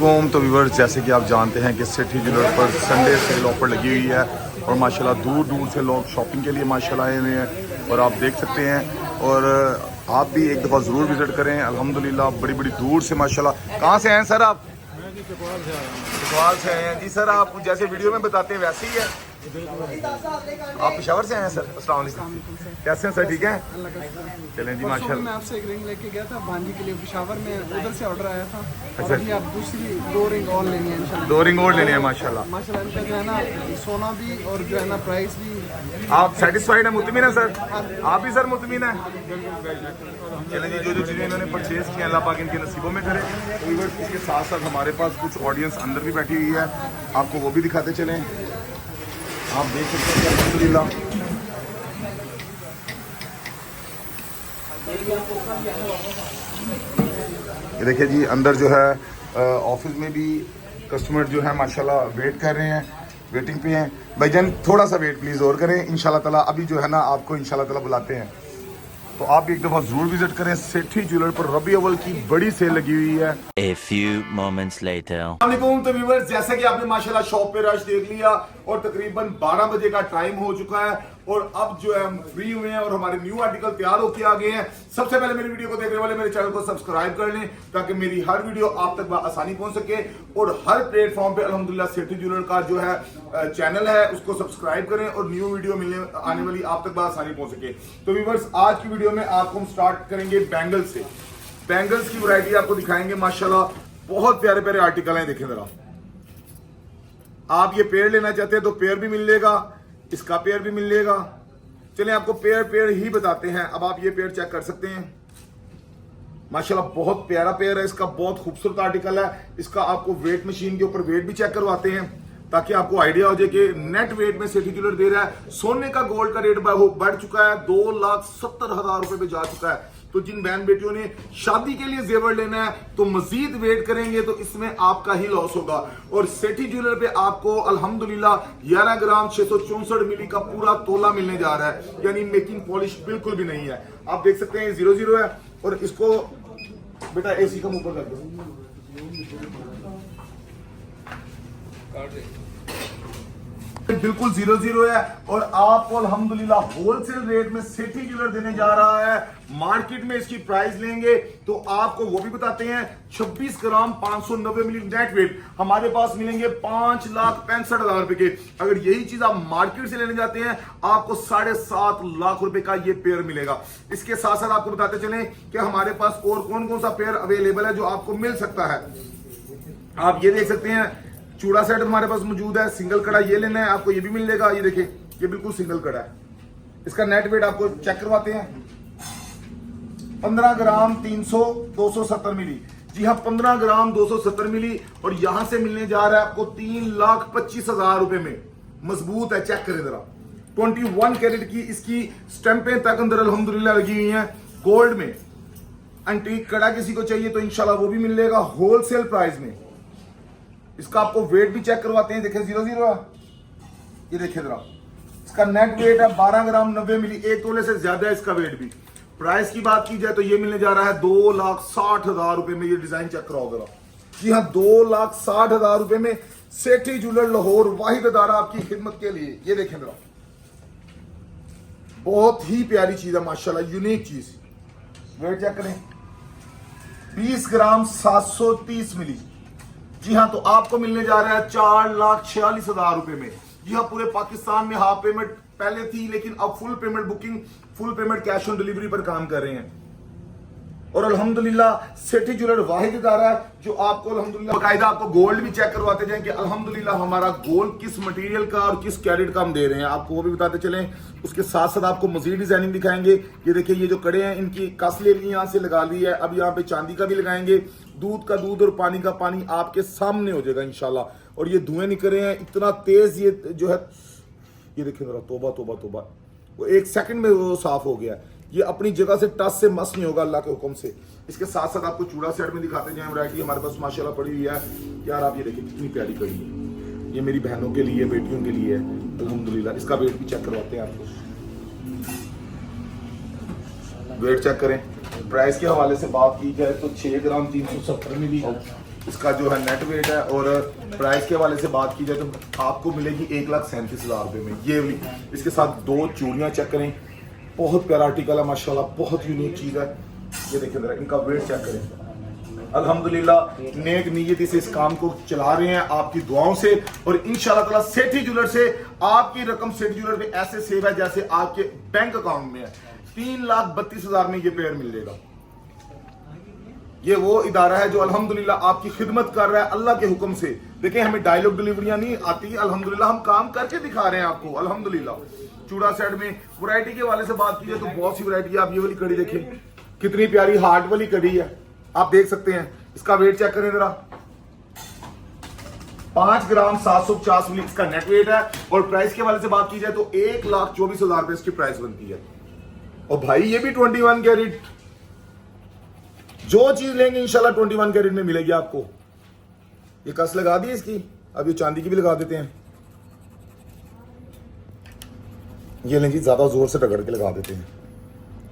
वालेकुम। तो व्यूअर्स, जैसे कि आप जानते हैं कि सिटी ज्वेलर पर संडे सेल ऑफर लगी हुई है और माशाल्लाह दूर दूर से लोग शॉपिंग के लिए माशाल्लाह आए हुए हैं और आप देख सकते हैं। और आप भी एक दफ़ा ज़रूर विज़िट करें। अल्हम्दुलिल्लाह बड़ी बड़ी दूर से माशाल्लाह। कहाँ से हैं सर आप? इकबाल से आए हैं जी। सर आप जैसे वीडियो में बताते हैं वैसे ही है? आप पेशावर से आए हैं सर? अस्सलाम वालेकुम। कैसे हैं सर? ठीक है, चलें जी माशाल्लाह। मैं आपसे एक रिंग लेके गया था भांजी के लिए पेशावर में, उधर से ऑर्डर आया था। अच्छा, अभी आप दूसरी 2 रिंग और लेनी है इंशाल्लाह। 2 रिंग और लेने हैं माशाल्लाह। माशाल्लाह इनका जो है ना सोना भी और जो है ना प्राइस भी। आप सेटिस्फाइड हैं, मुतमिन है सर? आप भी सर मुतमिन है? चलें जी, जो जो चीज़ें इन्होंने परचेज की अल्लाह पाक इनके नसीबों में करे। तो व्यूअर्स, इसके साथ साथ हमारे पास कुछ ऑडियंस अंदर भी बैठी हुई है, आपको वो भी दिखाते चलें। आप देख सकते हैं अल्हम्दुलिल्लाह। ये देखिए जी, अंदर जो है ऑफिस में भी कस्टमर जो है माशाल्लाह वेट कर रहे हैं, वेटिंग पे हैं। भाईजान थोड़ा सा वेट प्लीज़ और करें, इंशाल्लाह ताला अभी जो है ना आपको इंशाल्लाह ताला बुलाते हैं। तो आप भी एक दफ़ा ज़रूर विज़िट करें। सेठी ज्वेलर पर रबी अव्वल की बड़ी सेल लगी हुई है। A few moments later. अस्सलामुअलैकुम। तो व्यूअर्स, जैसा कि आपने माशाल्लाह शॉप पे रश देख लिया और तकरीबन 12 बजे का टाइम हो चुका है और अब जो है हम फ्री हुए हैं और हमारे न्यू आर्टिकल तैयार होके आ गए हैं। सबसे पहले मेरी वीडियो को देखने वाले मेरे चैनल को सब्सक्राइब कर लें ताकि मेरी हर वीडियो आप तक आसानी पहुंच सके। और हर प्लेटफॉर्म पे अल्हम्दुलिल्लाह सेठी ज्वेलर का जो है चैनल है उसको सब्सक्राइब करें और न्यू वीडियो मिलने आने वाली आप तक आसानी पहुंच सके। तो व्यूअर्स, आज की वीडियो में आपको हम स्टार्ट करेंगे बैंगल्स से। बैंगल्स की वैरायटी आपको दिखाएंगे माशाल्लाह, बहुत प्यारे प्यारे आर्टिकल हैं। देखें जरा, आप ये पेयर लेना चाहते हैं तो पेयर भी मिलेगा, इसका पेयर भी मिलेगा। चलिए आपको पेयर ही बताते हैं। अब आप ये पेयर चेक कर सकते हैं, माशाल्लाह बहुत प्यारा पेयर है, इसका बहुत खूबसूरत आर्टिकल है। इसका आपको वेट मशीन के ऊपर वेट भी चेक करवाते हैं ताकि आपको आइडिया हो जाए कि नेट वेट में सेठी ज्वेलर दे रहा है। सोने का गोल्ड का रेट बढ़ चुका है, 2,70,000 रुपए पे जा चुका है। तो जिन बहन बेटियों ने शादी के लिए जेवर लेना है तो मजीद वेट करेंगे तो इसमें आपका ही लॉस होगा। और सेठी ज्वेलर पे आपको अल्हम्दुलिल्लाह 11 ग्राम 664 मिली का पूरा तोला मिलने जा रहा है, यानी मेकिंग पॉलिश बिल्कुल भी नहीं है। आप देख सकते हैं 00 है और इसको बेटा एसी का ऊपर कर दो। बिल्कुल 00 है और आपको अल्हम्दुलिल्लाह होलसेल रेट में सेठी ज्वेलर देने जा रहा है। मार्केट में इसकी प्राइस लेंगे तो आपको वो भी बताते हैं। 26 ग्राम 590 मिली नेट वेट हमारे पास मिलेंगे 5,65,000 रुपए के। अगर यही चीज आप मार्केट से लेने जाते हैं आपको 7.5 लाख रुपए का ये पेयर मिलेगा। इसके साथ साथ आपको बताते चलें कि हमारे पास और कौन कौन सा पेयर अवेलेबल है जो आपको मिल सकता है। आप ये देख सकते हैं, चूड़ा सेट हमारे पास मौजूद है। सिंगल कड़ा ये लेना है आपको, ये भी मिलेगा। ये देखिए, ये बिल्कुल सिंगल कड़ा है। इसका नेट वेट आपको चेक करवाते हैं, 15 ग्राम 270 मिली। जी हाँ, 15 ग्राम 270 मिली और यहां से मिलने जा रहा है आपको 3,25,000 रुपए में। मजबूत है, चेक करें जरा। 21 कैरेट की इसकी स्टैंपें तक अंदर अल्हम्दुलिल्लाह लगी हुई हैं गोल्ड में। एंटीक कड़ा किसी को चाहिए तो इंशाल्लाह वो भी मिलेगा होलसेल प्राइस में। इसका आपको वेट भी चेक करवाते हैं। देखिए 00 है, ये देखिए जरा, इसका नेट वेट है 12 ग्राम 90 मिली, 1 तोले से ज्यादा है इसका वेट भी। प्राइस की बात की जाए तो ये मिलने जा रहा है 2,60,000 रुपए में। ये डिजाइन चेक कराओ जरा। जी हाँ, 2,60,000 रुपए में सेठी ज्वेलर लाहौर वाहिद अदारा आपकी खिदमत के लिए। ये देखें जरा, बहुत ही प्यारी चीज है माशाल्लाह, यूनिक चीज। वेट चेक करें, 20 ग्राम 730 मिली। जी हाँ, तो आपको मिलने जा रहा है 4,46,000 रुपए में। जी हाँ, पूरे पाकिस्तान में हाफ पेमेंट पहले थी लेकिन अब full payment booking, full payment cash on delivery पर काम कर रहे हैं। और अल्हम्दुलिल्लाह सेठी ज्वेलर वाहिद इदारा है जो आपको अल्हम्दुलिल्लाह बाकायदा आपको गोल्ड भी चेक करवाते जाएं कि अल्हम्दुलिल्लाह हमारा गोल्ड किस मटेरियल का और किस कैरेट का हम दे रहे हैं, आपको वो भी बताते चलें। उसके साथ साथ आपको मजीद डिजाइनिंग दिखाएंगे। ये देखिए, ये जो कड़े हैं इनकी कसले यहाँ से लगा ली है। अब यहाँ पे चांदी का भी लगाएंगे। दूध का दूध और पानी का पानी आपके सामने हो जाएगा इंशाल्लाह। और ये धुएं निकल रहे हैं इतना तेज, ये जो है, ये देखिए जरा, तोबा तोबा तोबा, वो 1 सेकंड में वो साफ हो गया। ये अपनी जगह से टच से मस नहीं होगा अल्लाह के हुक्म से। इसके साथ साथ आपको चूड़ा सेट में दिखाते जाएं वैरायटी हमारे पास माशाल्लाह पड़ी हुई है। यार आप ये देखिए कितनी प्यारी कड़ी है, ये मेरी बहनों के लिए, बेटियों के लिए है अल्हम्दुलिल्लाह। इसका वेट भी चेक करवाते हैं आपको, वेट चेक करें। प्राइस के हवाले से बात की जाए तो 6 ग्राम 370 मिली इसका जो है नेट वेट है। और प्राइस के हवाले से बात की जाए तो आपको मिलेगी 1,37,000 रुपये में ये वाली। इसके साथ 2 चूड़ियाँ चेक करें, बहुत प्यारा आर्टिकल है माशाल्लाह, बहुत यूनिक चीज़ है। ये देखिए जरा इनका वेट चेक करें। अल्हम्दुलिल्लाह नेक नीयती से इस काम को चला रहे हैं आपकी दुआओं से। और इंशाल्लाह ताला सेठी ज्वेलर से आपकी रकम सेठी ज्वेलर पे ऐसे सेव है जैसे आपके बैंक अकाउंट में है। 3,32,000 में ये पेयर मिल जाएगा। ये वो इदारा है जो अल्हम्दुलिल्लाह आपकी खिदमत कर रहा है अल्लाह के हुक्म से। देखिए हमें डायलॉग डिलीवरियां नहीं आती, अल्हम्दुलिल्लाह हम काम करके दिखा रहे हैं आपको अल्हम्दुलिल्लाह। चूड़ा सेट में वैरायटी के हवाले से बात की जाए तो बहुत सी वैरायटी है। आप ये वाली कड़ी देखें, कितनी प्यारी हार्ट वाली कड़ी है, आप देख सकते हैं। इसका वेट चेक करें जरा, 5 ग्राम 750 मिली इसका नेट वेट है। और प्राइस के हवाले से बात की जाए तो 1,24,000 रुपए इसकी प्राइस बनती है। और भाई ये भी 21 कैरेट, जो चीज लेंगे इंशाल्लाह 21 कैरेट में मिलेगी आपको। ये कस लगा दी इसकी, अब ये चांदी की भी लगा देते हैं। ये लेंगे ज्यादा जोर से टकड़ के लगा देते हैं।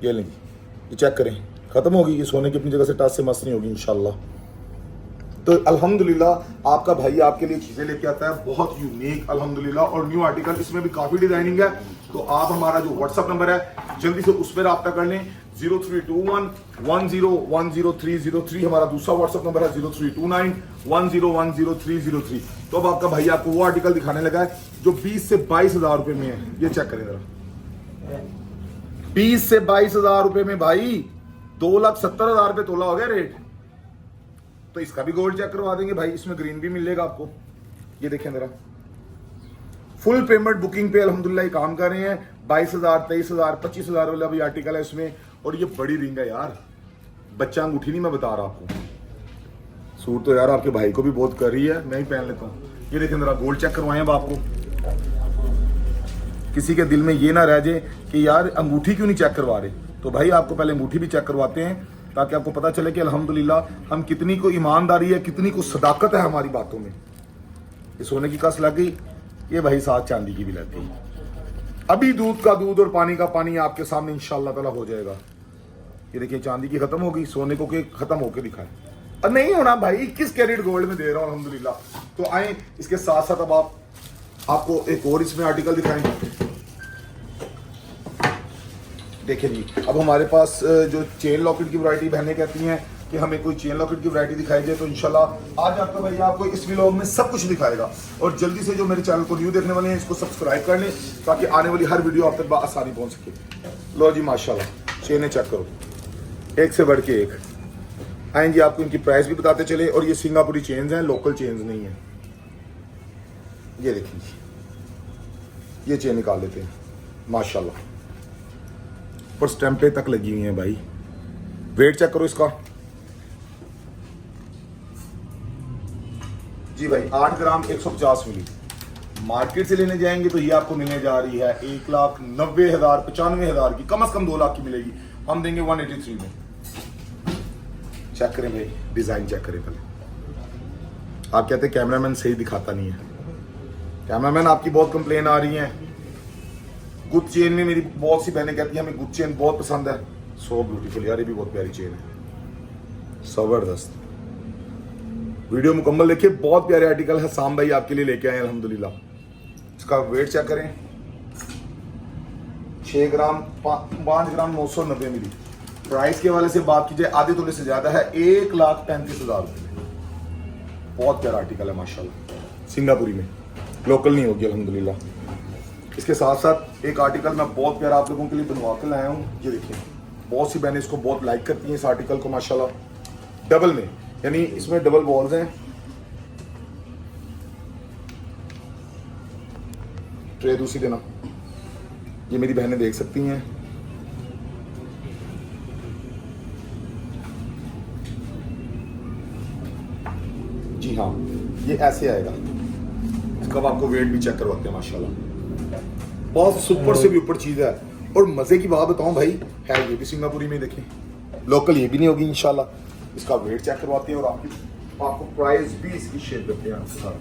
ये लेंगे, ये चेक करें, खत्म होगी। ये सोने की अपनी जगह से टच से मस नहीं होगी इंशाल्लाह। तो अल्हम्दुलिल्लाह आपका भाई आपके लिए चीजें लेके आता है बहुत यूनिक अल्हम्दुलिल्लाह। और न्यू आर्टिकल इसमें भी काफी डिजाइनिंग है। तो आप हमारा जो व्हाट्सअप नंबर है जल्दी से उस पर रब्ता कर लें। 032110100303 हमारा दूसरा व्हाट्सअप नंबर है। 032910100303। तो अब आपका भाई आपको वो आर्टिकल दिखाने लगा है जो 20 से 22,000 रुपए में है। ये चेक करें जरा, 20 से 22,000 रुपए में भाई 2,70,000 रुपए तोला हो गया रेट। तो इसका भी गोल्ड चेक करवा देंगे भाई, इसमें ग्रीन भी मिलेगा आपको। ये देखें जरा, फुल पेमेंट बुकिंग पे अल्हम्दुलिल्लाह काम कर रहे हैं। 22,000 23,000 25,000 वाला भी आर्टिकल है इसमें। और ये बड़ी रिंग है यार, बच्चा अंगूठी नहीं, मैं बता रहा आपको। सूट तो यार आपके भाई को भी बहुत कर रही है, मैं ही पहन लेता हूँ। ये देखें जरा, गोल्ड चेक करवाएं अब आपको। किसी के दिल में ये ना रह जाए कि यार अंगूठी क्यों नहीं चेक करवा रहे, तो भाई आपको पहले अंगूठी भी चेक करवाते हैं ताकि आपको पता चले कि अल्हम्दुलिल्लाह हम कितनी को ईमानदारी है, कितनी को सदाकत है हमारी बातों में। ये सोने की कस लग गई, ये भाई साथ चांदी की भी लग गई। अभी दूध का दूध और पानी का पानी आपके सामने इंशाअल्लाह ताला हो जाएगा। ये देखिए चांदी की खत्म हो गई, सोने को के खत्म होके दिखाए। और नहीं होना भाई, 21 कैरेट गोल्ड में दे रहा हूँ अल्हम्दुलिल्लाह। तो आए इसके साथ साथ अब आपको एक और इसमें आर्टिकल दिखाएंगे। देखिए जी, अब हमारे पास जो चेन लॉकेट की वैरायटी बहनें कहती हैं कि हमें कोई चेन लॉकेट की वैरायटी दिखाई जाए, तो इंशाल्लाह आज आपका भैया आपको इस व्लॉग में सब कुछ दिखाएगा। और जल्दी से जो मेरे चैनल को न्यू देखने वाले हैं इसको सब्सक्राइब कर लें ताकि आने वाली हर वीडियो आप तक आसानी पहुंच सके। लो जी माशाल्लाह, चेनें चेक करो, एक से बढ़ के एक। आएँ जी आपको इनकी प्राइस भी बताते चले। और ये सिंगापुरी चेन्स हैं, लोकल चेन्स नहीं है। ये देखिए, ये चेन निकाल लेते हैं माशाल्लाह, पर स्टैंपे तक लगी हुई हैं भाई। वेट चेक करो इसका जी भाई, 8 ग्राम 150 मिली। मार्केट से लेने जाएंगे तो ये आपको मिलने जा रही है 1,90,000 95,000 की, कम से कम 2 लाख की मिलेगी। हम देंगे 183 में। चेक करें भाई, डिजाइन चेक करें पहले। आप कहते हैं कैमरामैन सही दिखाता नहीं है। कैमरामैन आपकी बहुत कंप्लेन आ रही है। गुड चेन में मेरी बहुत सी बहनें कहती हैं हमें गुड चेन बहुत पसंद है। सो ब्यूटीफुल यार, ये भी बहुत प्यारी चेन है, जबरदस्त। वीडियो मुकम्मल देखिए, बहुत प्यारे आर्टिकल है साम भाई आपके लिए लेके आए हैं अल्हम्दुलिल्लाह। इसका वेट चेक करें, 6 ग्राम 5 ग्राम 990 मिली। प्राइस के वाले से बात की जाए आधे तोले से ज्यादा है, 1,35,000 रुपये। बहुत प्यारा आर्टिकल है माशाल्लाह, सिंगापुरी में, लोकल नहीं होगी अल्हम्दुलिल्लाह। इसके साथ साथ एक आर्टिकल मैं बहुत प्यारा आप लोगों के लिए बनवा के लाया हूँ। ये देखिए, बहुत सी बहनें इसको बहुत लाइक करती हैं इस आर्टिकल को माशाल्लाह। डबल में, यानी इसमें डबल बॉल्स हैं। ट्रे दूसरी देना, ये मेरी बहनें देख सकती हैं। जी हाँ, ये ऐसे आएगा। इसका आपको वेट भी चेक करवाते हैं माशाल्लाह। बहुत सुपर से भी ऊपर चीज है। और मजे की बात बताऊं भाई, है ये भी सिंगापुरी में, देखें लोकल ये भी नहीं होगी इंशाल्लाह। इसका वेट चेक करवाते हैं और आपको प्राइस भी इसकी शेयर करते हैं आपके साथ।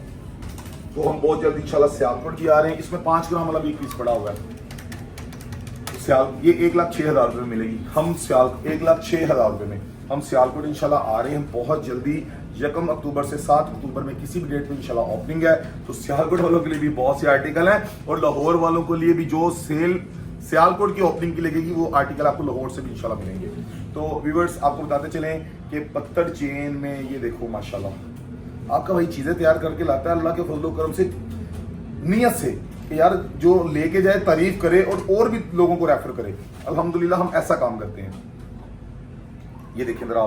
तो हम बहुत जल्दी इंशाल्लाह सियालकोट की आ रहे हैं। इसमें 5 ग्राम वाला भी एक पीस पड़ा हुआ है। ये 1,06,000 रुपये में मिलेगी। हम 1,06,000 रुपये में हम सियालकोट इंशाल्लाह आ रहे हैं बहुत जल्दी। 1 अक्टूबर से 7 अक्टूबर में किसी भी डेट में इंशाल्लाह ओपनिंग है। तो सियालकोट वालों के लिए भी बहुत से आर्टिकल हैं और लाहौर वालों के लिए भी जो सेल सियालकोट की ओपनिंग की लगेगी वो आर्टिकल आपको लाहौर से भी इंशाल्लाह मिलेंगे। तो व्यूअर्स आपको बताते चलें कि पत्थर चेन में ये देखो माशाल्लाह आपका भाई चीज़ें तैयार करके लाता है अल्लाह के फजल करम से, नियत से कि यार जो लेके जाए तारीफ करे और भी लोगों को रेफर करे। अल्हम्दुलिल्लाह हम ऐसा काम करते हैं। ये देखिए जरा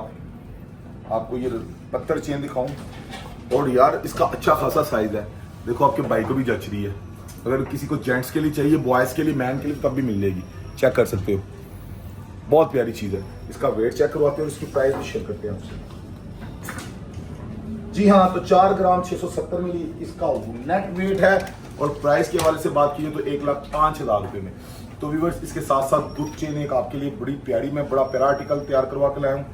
आपको ये पत्थर चेन दिखाऊं और यार इसका अच्छा खासा साइज है। देखो आपके भाई को भी जच रही है। अगर किसी को जेंट्स के लिए चाहिए, बॉयज़ के लिए, मैन के लिए तब भी मिल जाएगी, चेक कर सकते हो। बहुत प्यारी चीज़ है। इसका वेट चेक करवाते हैं और इसकी प्राइस भी शेयर करते हैं आपसे। जी हाँ, तो 4 ग्राम 670 मिली इसका नेट वेट है और प्राइस के हवाले से बात कीजिए तो 1,05,000 रुपये में। तो व्यूअर्स इसके साथ साथ दुख चेन एक आपके लिए बड़ी प्यारी, मैं बड़ा प्यारा आर्टिकल तैयार करवा के लाया हूँ।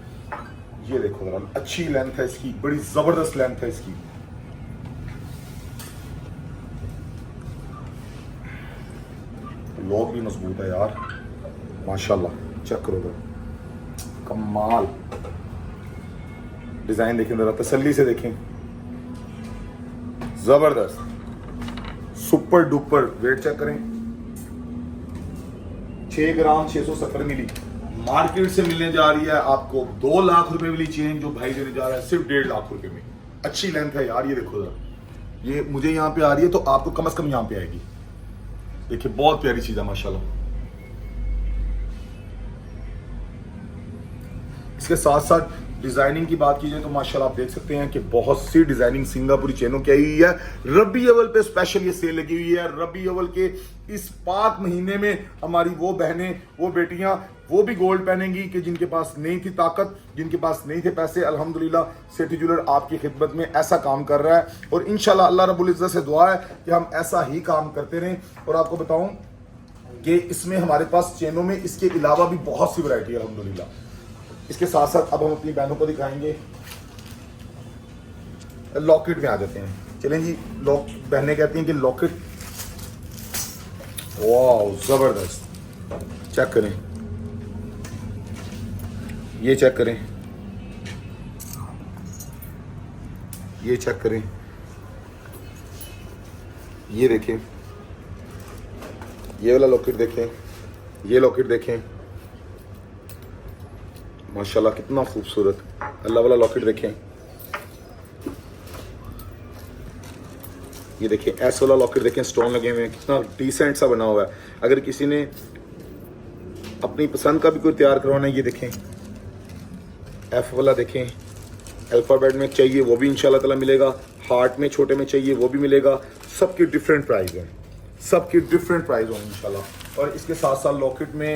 ये देखो जरा, अच्छी लेंथ है इसकी, बड़ी जबरदस्त लेंथ है इसकी। लॉक भी मजबूत है यार माशाल्लाह, चेक करो जरा, कमाल। डिजाइन देखें जरा, तसल्ली से देखें, जबरदस्त, सुपर डुपर। वेट चेक करें, 6 ग्राम 670 मिली मार्केट से मिलने जा रही है आपको 2 लाख रुपए वाली चेन जो भाई देने जा रहा है सिर्फ 1.5 लाख रुपए में। अच्छी लेंथ है यार, ये देखो जरा, ये मुझे यहाँ पे आ रही है तो आपको कम से कम यहाँ पे आएगी। देखिए बहुत प्यारी चीज है माशाल्लाह। इसके साथ साथ डिजाइनिंग की बात कीजिए तो माशाल्लाह आप देख सकते हैं कि बहुत सी डिजाइनिंग सिंगापुरी चेनों की आई हुई है। रबी अव्वल पे स्पेशल ये सेल लगी हुई है। रबी अव्वल के इस पाक महीने में हमारी वो बहनें, वो बेटियां, वो भी गोल्ड पहनेंगी कि जिनके पास नहीं थी ताकत, जिनके पास नहीं थे पैसे। अल्हम्दुलिल्लाह सेठी ज्वेलर आपकी खिदमत में ऐसा काम कर रहा है और इंशाल्लाह अल्लाह रब्बुल इज्जत से दुआ है कि हम ऐसा ही काम करते रहें। और आपको बताऊं कि इसमें हमारे पास चेनों में इसके अलावा भी बहुत सी वैरायटी है अल्हम्दुलिल्लाह। इसके साथ साथ अब हम अपनी बहनों को दिखाएंगे। लॉकेट में आ जाते हैं, चलें जी। बहनें कहती हैं कि लॉकेट, वाह जबरदस्त। चेक करें, ये चेक करें, ये चेक करें, ये देखें, ये वाला लॉकेट देखें, ये लॉकेट देखें, माशाल्लाह कितना खूबसूरत। अल्लाह वाला लॉकेट देखें, ये देखिए ऐसा वाला लॉकेट देखें, स्टोन लगे हुए हैं, कितना डिसेंट सा बना हुआ है। अगर किसी ने अपनी पसंद का भी कोई तैयार करवाना है, ये देखें एफ वाला देखें, अल्फाबेट में चाहिए वो भी इंशाल्लाह ताला मिलेगा, हार्ट में छोटे में चाहिए वो भी मिलेगा। सबकी डिफरेंट प्राइस है, सबकी डिफरेंट प्राइस होंगे इंशाल्लाह। और इसके साथ साथ लॉकेट में,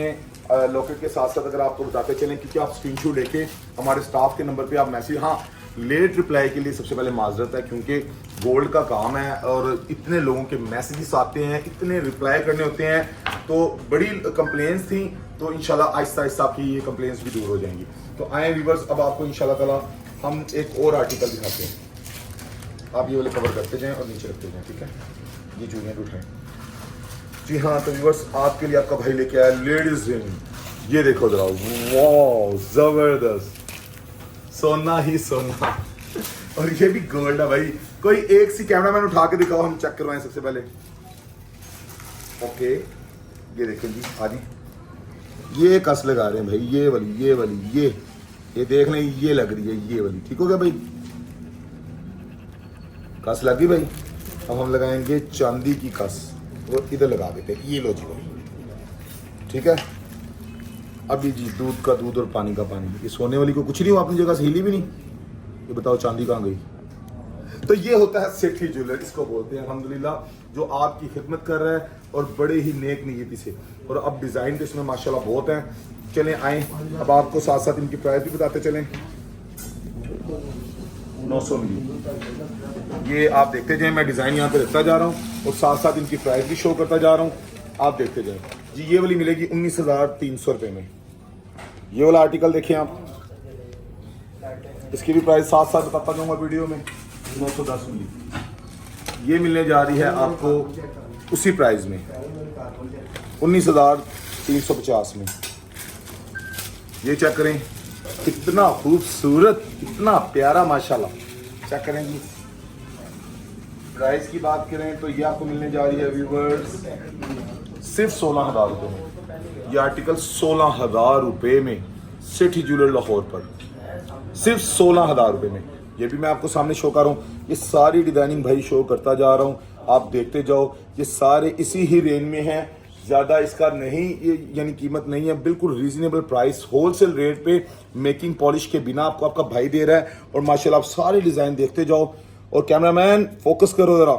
लॉकेट के साथ साथ अगर आपको बताते चलें क्योंकि आप स्क्रीनशॉट लेके हमारे स्टाफ के नंबर पे आप मैसेज, हाँ लेट रिप्लाई के लिए सबसे पहले माजरत है क्योंकि गोल्ड का काम है और इतने लोगों के मैसेजेस आते हैं, इतने रिप्लाई करने होते हैं, तो बड़ी कंप्लेंट्स थी। तो इंशाल्लाह आहिस्ता आहिस्ता आपकी ये कंप्लेंट्स भी दूर हो जाएंगी। तो आए व्यूअर्स, अब आपको इंशाल्लाह ताला हम एक और आर्टिकल दिखाते हैं। आप ये वाले कवर करते जाएं और नीचे रखते जाएं, ठीक है। ये चूड़ियाँ उठाएं। जी हाँ, तो व्यूअर्स आपके लिए आपका भाई लेके आया लेडीज रिंग। ये देखो जरा, वाह जबरदस्त, सोना ही सोना। और ये भी गोल्ड है भाई। कोई एक सी कैमरामैन उठा के दिखाओ, हम चेक करवाएं सबसे पहले। ओके, ये देखें जी, आदि ये कस लगा रहे हैं भाई, ये वाली, ये वाली, ये देख लें, ये लग रही है, ये वाली ठीक हो गया भाई, कस लगी भाई। अब हम लगाएंगे चांदी की कस, वो इधर लगा देते हैं। ये लो जी भाई, ठीक है। अभी जी दूध का दूध और पानी का पानी। ये सोने वाली को कुछ नहीं हुआ, अपनी जगह से हिली भी नहीं। ये बताओ चांदी कहाँ गई। तो ये होता है सेठी ज्वेलर, इसको बोलते हैं अल्हम्दुलिल्लाह, जो आपकी खिदमत कर रहा है और बड़े ही नेक नीयती से। और अब डिज़ाइन तो इसमें माशाल्लाह बहुत हैं। चलें आए, अब आपको साथ साथ इनकी प्राइस भी बताते चलें। 900 मिली, ये आप देखते जाएं, मैं डिज़ाइन यहाँ पे रखता जा रहा हूँ और साथ साथ इनकी प्राइस भी शो करता जा रहा हूँ, आप देखते जाएं जी। ये वाली मिलेगी 19,300 रुपये में। ये वाला आर्टिकल देखें आप, इसकी भी प्राइस साथ साथ बताता जाऊँगा वीडियो में। 910 मिली, ये मिलने जा रही है आपको उसी प्राइस में 19,350 में। ये चेक करें, कितना खूबसूरत, कितना प्यारा माशाल्लाह। चेक करें जी। प्राइस की बात करें तो ये आपको मिलने जा रही है व्यूवर्स सिर्फ 16,000 रुपये में। ये आर्टिकल 16,000 रुपये में सिटी ज्वेलर लाहौर पर, सिर्फ 16,000 रुपये में। ये भी मैं आपको सामने शो कर रहा हूँ, ये सारी डिजाइनिंग भाई शो करता जा रहा हूँ, आप देखते जाओ। ये सारे इसी ही रेंज में हैं, ज़्यादा इसका नहीं यानी कीमत नहीं है, बिल्कुल रीजनेबल प्राइस, होलसेल रेट पे मेकिंग पॉलिश के बिना आपको आपका भाई दे रहा है। और माशाल्लाह आप सारे डिज़ाइन देखते जाओ। और कैमरामैन फोकस करो ज़रा,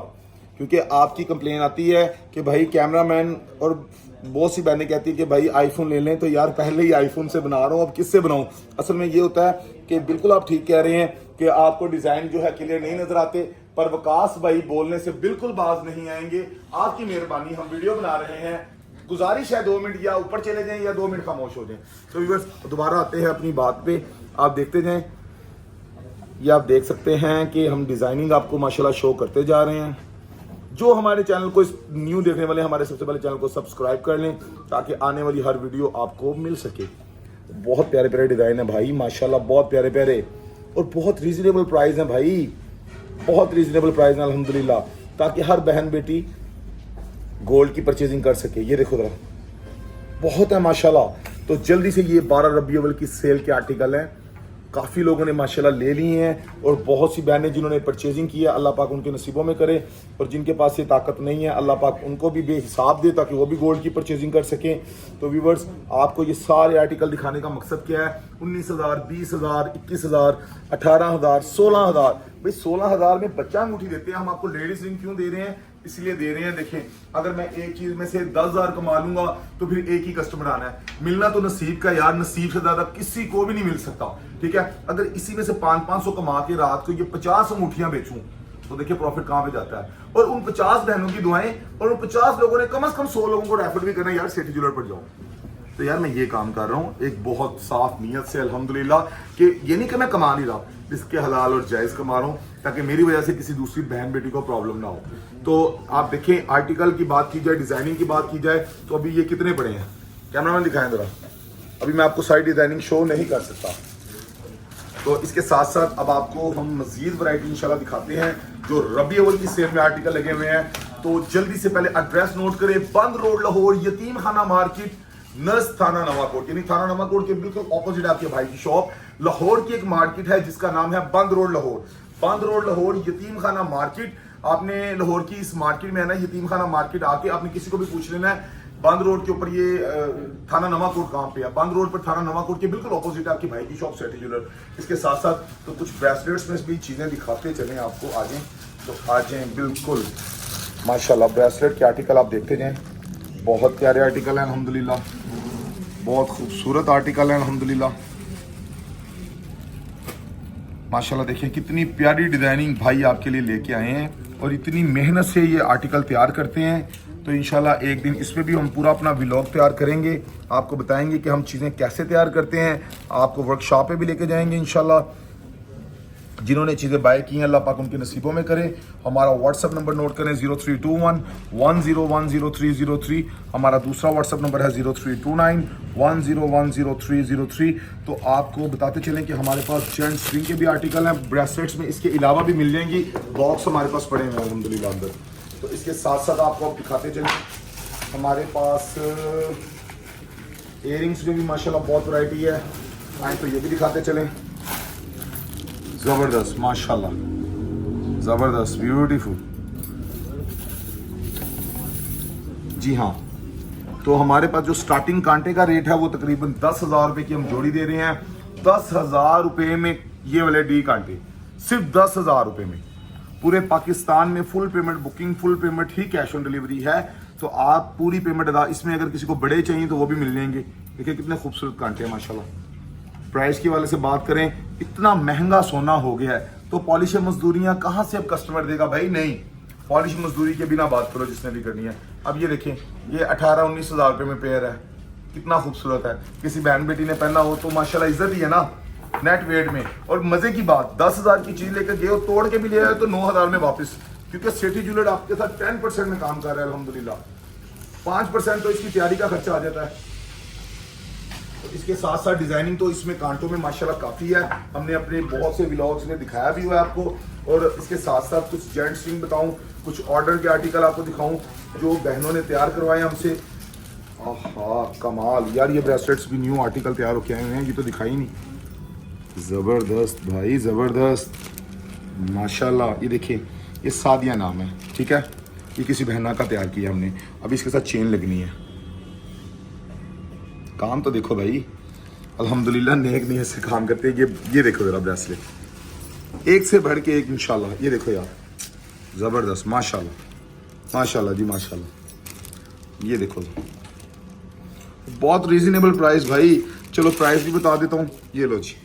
क्योंकि आपकी कंप्लेन आती है कि भाई कैमरामैन, और बहुत सी बहनें कहती है कि भाई आईफोन ले लें, तो यार पहले ही आईफोन से बना रहा हूँ, अब किससे बनाऊँ। असल में ये होता है कि बिल्कुल आप ठीक कह रहे हैं कि आपको डिज़ाइन जो है क्लियर नहीं नज़र आते, पर वकास भाई बोलने से बिल्कुल बाज नहीं आएंगे। आपकी मेहरबानी, हम वीडियो बना रहे हैं, गुजारिश है 2 मिनट या ऊपर चले जाएं या 2 मिनट खामोश हो जाएं। तो व्यूअर्स दोबारा आते हैं अपनी बात पे, आप देखते जाएं। ये आप देख सकते हैं कि हम डिज़ाइनिंग आपको माशाल्लाह शो करते जा रहे हैं। जो हमारे चैनल को न्यू देखने वाले हमारे सबसे पहले चैनल को सब्सक्राइब कर लें ताकि आने वाली हर वीडियो आपको मिल सके। बहुत प्यारे प्यारे डिज़ाइन है भाई माशाल्लाह, बहुत प्यारे प्यारे, और बहुत रीजनेबल प्राइस है भाई, बहुत रीजनेबल प्राइस है अल्हम्दुलिल्लाह, ताकि हर बहन बेटी गोल्ड की परचेजिंग कर सके। ये देखो जरा, बहुत है माशाल्लाह। तो जल्दी से ये 12 रबी अव्वल की सेल के आर्टिकल हैं, काफ़ी लोगों ने माशाल्लाह ले लिए हैं, और बहुत सी बहनें जिन्होंने परचेजिंग की है, अल्लाह पाक उनके नसीबों में करे। और जिनके पास ये ताकत नहीं है, अल्लाह पाक उनको भी बेहिसाब दे ताकि वो भी गोल्ड की परचेजिंग कर सकें। तो व्यूवर्स आपको ये सारे आर्टिकल दिखाने का मकसद क्या है? 19,000, 20,000, 21,000, 18,000, 16,000। भाई 16,000 में बच्चा अंगूठी देते हैं, हम आपको लेडीज रिंग क्यों दे रहे हैं? इसलिए दे रहे हैं, देखें अगर मैं एक चीज में से 10,000 कमा लूंगा तो फिर एक ही कस्टमर आना है। मिलना तो नसीब का यार, नसीब से ज्यादा किसी को भी नहीं मिल सकता, ठीक है। अगर इसी में से 500-500 कमा के रात को ये 50 अंगूठियां बेचूं तो देखिए प्रॉफिट कहां पे जाता है। और उन 50 बहनों की दुआएं, और उन 50 लोगों ने कम से कम 100 लोगों को रेफर भी करना, यार सिटी ज्वेलर पर जाओ। तो यार मैं ये काम कर रहा हूँ एक बहुत साफ नीयत से अल्हम्दुलिल्लाह, कि ये नहीं कि मैं कमा नहीं रहा, इसके हलाल और जायज़ कमा रहा हूँ ताकि मेरी वजह से किसी दूसरी बहन बेटी को प्रॉब्लम ना हो। तो आप देखें, आर्टिकल की बात की जाए, डिज़ाइनिंग की बात की जाए, तो अभी ये कितने बड़े हैं, कैमरामैन दिखाएं ज़रा। अभी मैं आपको साइड डिज़ाइनिंग शो नहीं कर सकता। तो इसके साथ साथ अब आपको हम मज़ीद वैरायटी इंशाल्लाह दिखाते हैं जो रबी अव्वल की सेल में आर्टिकल लगे हुए हैं। तो जल्दी से पहले एड्रेस नोट करें, बंद रोड लाहौर, यतीम खाना मार्केट, नस थाना नवाकोट, यानी थाना नवाकोट के बिल्कुल ऑपोजिट आपके भाई की शॉप। लाहौर की एक मार्केट है जिसका नाम है बंद रोड लाहौर। बंद रोड लाहौर यतीम खाना मार्केट, आपने लाहौर की इस मार्केट में है ना, यतीम खाना मार्केट आके आपने किसी को भी पूछ लेना है बंद रोड के ऊपर ये थाना नवाकोट कहाँ पे है। बंद रोड पर थाना नवाकोट के बिल्कुल ऑपोजिट आपकी भाई की शॉप सिटी ज्वेलर। इसके साथ साथ तो कुछ ब्रेसलेट्स में भी चीज़ें दिखाते चलें आपको, आ जाएं तो आ जाएं बिल्कुल माशाल्लाह। ब्रेसलेट के आर्टिकल आप देखते जाएं, बहुत प्यारे आर्टिकल हैं अल्हम्दुलिल्लाह, बहुत खूबसूरत आर्टिकल हैं अल्हम्दुलिल्लाह माशाल्लाह। देखिए कितनी प्यारी डिज़ाइनिंग भाई आपके लिए लेके आए हैं, और इतनी मेहनत से ये आर्टिकल तैयार करते हैं। तो इंशाल्लाह एक दिन इस पर भी हम पूरा अपना व्लॉग तैयार करेंगे, आपको बताएंगे कि हम चीज़ें कैसे तैयार करते हैं, आपको वर्कशॉप पे भी लेके जाएंगे इंशाल्लाह। जिन्होंने चीज़ें बाय की हैं अल्लाह पाक उनके नसीबों में करे। हमारा व्हाट्सअप नंबर नोट करें 032110100303। हमारा दूसरा व्हाट्सअप नंबर है 032910100303। तो आपको बताते चलें कि हमारे पास जेंट्स रिंग के भी आर्टिकल हैं, ब्रेसलेट्स में इसके अलावा भी मिल जाएंगी, बॉक्स हमारे पास पड़े हुए हैं अल्हम्दुलिल्लाह अंदर। तो इसके साथ साथ आपको अब दिखाते चलें हमारे पास इयरिंग्स में भी माशाल्लाह बहुत वैरायटी है, आए तो ये भी दिखाते चलें। ज़बरदस्त माशाल्लाह, ज़बरदस्त ब्यूटीफुल। जी हाँ, तो हमारे पास जो स्टार्टिंग कांटे का रेट है वो तकरीबन 10,000 रुपये की हम जोड़ी दे रहे हैं। 10,000 रुपये में ये वाले डी कांटे, सिर्फ 10,000 रुपये में। पूरे पाकिस्तान में full payment booking, full payment he cash on delivery है। तो आप पूरी पेमेंट अदा, इसमें अगर किसी को बड़े चाहिए तो वो भी मिल जाएंगे। देखिए कितने खूबसूरत कांटे हैं माशाल्लाह। प्राइस की वाले से बात करें, इतना महंगा सोना हो गया है तो पॉलिश मजदूरियां कहाँ से अब कस्टमर देगा भाई? नहीं, पॉलिश मजदूरी के बिना बात करो जिसने भी करनी है। अब ये देखें, ये 18-19,000 रुपये में पेयर है, कितना खूबसूरत है। किसी बहन बेटी ने पहना हो तो माशाल्लाह इज्जत ही है ना, नेट वेट में। और मजे की बात, 10,000 की चीज लेकर गए और तोड़ के भी ले आए तो 9,000 में वापस, क्योंकि सिटी ज्वेलर आपके साथ 10% में काम कर रहा है अल्हम्दुलिल्लाह। 5% तो इसकी तैयारी का खर्चा आ जाता है। इसके साथ साथ डिजाइनिंग तो इसमें कांटों में माशाल्लाह काफी है, हमने अपने बहुत से व्लॉग्स में दिखाया भी हुआ है आपको। और इसके साथ साथ कुछ जेंट्स रिंग बताऊं, कुछ ऑर्डर के आर्टिकल आपको दिखाऊं जो बहनों ने तैयार करवाए हमसे। आहा कमाल यार, ये ब्रेसलेट्स भी न्यू आर्टिकल तैयार होके आए हुए हैं, ये तो दिखाई नहीं। जबरदस्त भाई जबरदस्त माशाल्लाह। ये देखिए, ये सादिया नाम है, ठीक है, ये किसी बहना का तैयार किया हमने। अभी इसके साथ चेन लगनी है। काम तो देखो भाई, अल्हम्दुलिल्लाह नेक नीयत से काम करते हैं। ये देखो जरा ब्रेसलेट, एक से बढ़ के एक इंशाल्लाह। ये देखो यार जबरदस्त माशाल्लाह माशाल्लाह जी माशाल्लाह। ये देखो बहुत रीजनेबल प्राइस भाई। चलो प्राइस भी बता देता हूँ, ये लो जी।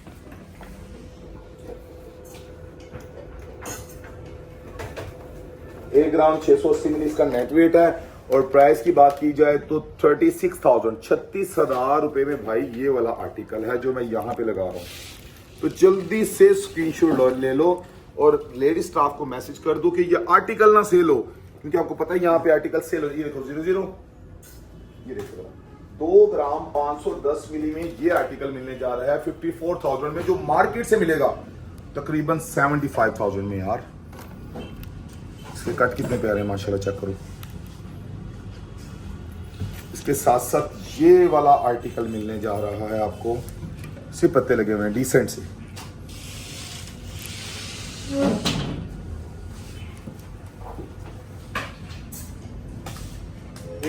एक ग्राम 680 मिली इसका नेट वेट है। और प्राइस की बात की जाए तो 36,000 36,000 रुपए में भाई ये वाला आर्टिकल है जो मैं यहाँ पे लगा रहा हूँ। तो जल्दी से स्क्रीनशॉट ले लो और लेडी स्टाफ को मैसेज कर दो कि ये आर्टिकल ना सेल हो, क्योंकि आपको पता है यहाँ पे आर्टिकल सेल हो। ये देखो 00, ये देखो 2 ग्राम 510 मिली में ये आर्टिकल मिलने जा रहा है 54,000 में, जो मार्केट से मिलेगा तकरीबन 75,000 में। यार इसके कट कितने प्यारे हैं माशाल्लाह, चेक करो। इसके साथ साथ ये वाला आर्टिकल मिलने जा रहा है आपको, सिर्फ पत्ते लगे हुए हैं डिसेंट से।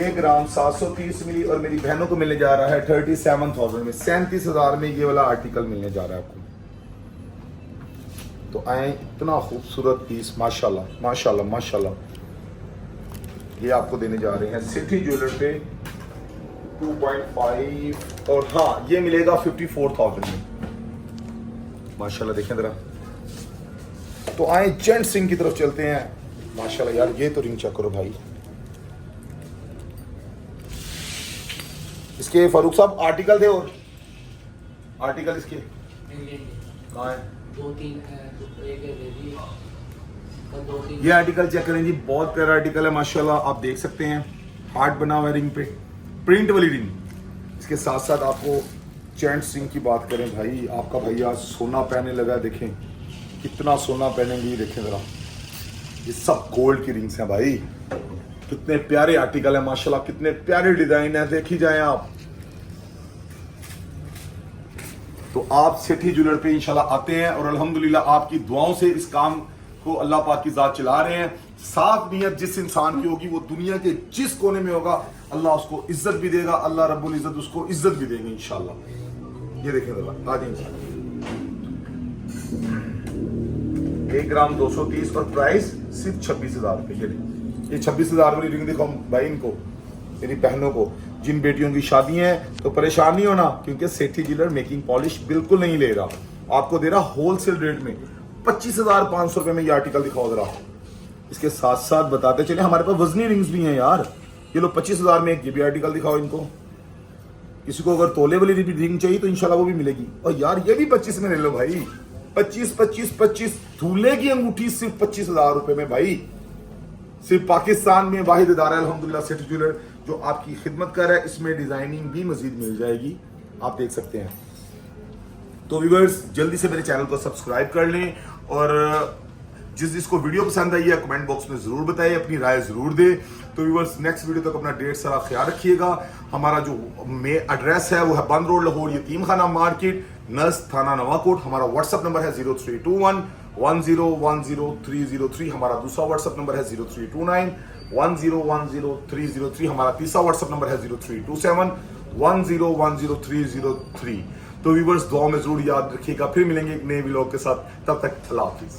एक ग्राम 730 मिली और मेरी बहनों को मिलने जा रहा है 37,000 में, 37,000 में ये वाला आर्टिकल मिलने जा रहा है आपको। तो आए, इतना खूबसूरत पीस माशाल्लाह माशाल्लाह माशाल्लाह। ये आपको देने जा रहे हैं सिटी ज्वेलर पे 2.5 और हाँ ये मिलेगा 54,000 में माशाल्लाह। देखें जरा। तो आए जेंट्स रिंग की तरफ चलते हैं माशाल्लाह। यार ये तो रिंग चेक करो भाई। इसके फारूक साहब आर्टिकल थे, और आर्टिकल इसके कहाँ है? 2-3 है, तो एक है दे दिए। और 2-3 ये आर्टिकल चेक करें जी, बहुत प्यारा आर्टिकल है माशाल्लाह। आप देख सकते हैं हार्ट बना हुआ है रिंग पे, प्रिंट वाली रिंग। इसके साथ साथ आपको जेंट्स रिंग की बात करें भाई, आपका भैया सोना पहनने लगा है। देखें कितना सोना पहनेंगे, ये देखें जरा। ये सब गोल्ड की रिंग्स हैं भाई। कितने प्यारे आर्टिकल है माशाल्लाह, कितने प्यारे डिजाइन है, देखी जाए आप। तो आप सिटी ज्वेलर पे इंशाल्लाह आते हैं और अल्हम्दुलिल्लाह आपकी दुआओं से इस काम को अल्लाह पाक की जात चला रहे हैं। साफ नीयत जिस इंसान की होगी वो दुनिया के जिस कोने में होगा अल्लाह उसको इज्जत भी देगा, अल्लाह रब्बुल इज्जत उसको इज्जत भी देंगे इंशाल्लाह। ये देखें जरा, आज 1 ग्राम 230 और प्राइस सिर्फ 26,000 रुपए। ये 26,000 वाली रिंग दिखाऊं भाई इनको, मेरी बहनों को जिन बेटियों की शादी है तो परेशान नहीं होना, क्योंकि सेठी ज्वेलर मेकिंग पॉलिश बिल्कुल नहीं ले रहा, आपको दे रहा होलसेल रेट में 25,500 रुपए में ये आर्टिकल दिखाओ जरा। इसके साथ साथ बताते चले हमारे पास वजनी रिंग्स भी हैं यार। ये लो 25,000 में एक ये भी आर्टिकल दिखाओ इनको। किसी को अगर तोले वाली रिंग चाहिए तो इंशाल्लाह वो भी मिलेगी। और यार ये भी 25 में ले लो भाई, 25 धूले की अंगूठी सिर्फ 25,000 रुपए में भाई। सिर्फ पाकिस्तान में वाहिद इदारा है अल्हम्दुलिल्लाह सिटी ज्वेलर जो आपकी खिदमत कर रहा है। इसमें डिजाइनिंग भी मजीद मिल जाएगी, आप देख सकते हैं। तो व्यूअर्स जल्दी से मेरे चैनल को सब्सक्राइब कर लें और जिसको वीडियो पसंद आई है कमेंट बॉक्स में जरूर बताइए, अपनी राय जरूर दे। तो व्यूअर्स नेक्स्ट वीडियो तक अपना ढेर सारा ख्याल रखिएगा। हमारा जो एड्रेस है वो है बंद रोड लाहौर यतीम खाना मार्केट नस थाना नवाकोट। हमारा व्हाट्सएप नंबर है 0321 1010 हमारा दूसरा व्हाट्सएप नंबर है 0329 1010 हमारा तीसरा व्हाट्सएप नंबर है 0327 1010 तो व्यूअर्स दुआ में जरूर याद रखिएगा। फिर मिलेंगे एक नए व्लॉग के साथ, तब तक अल्लाह हाफिज।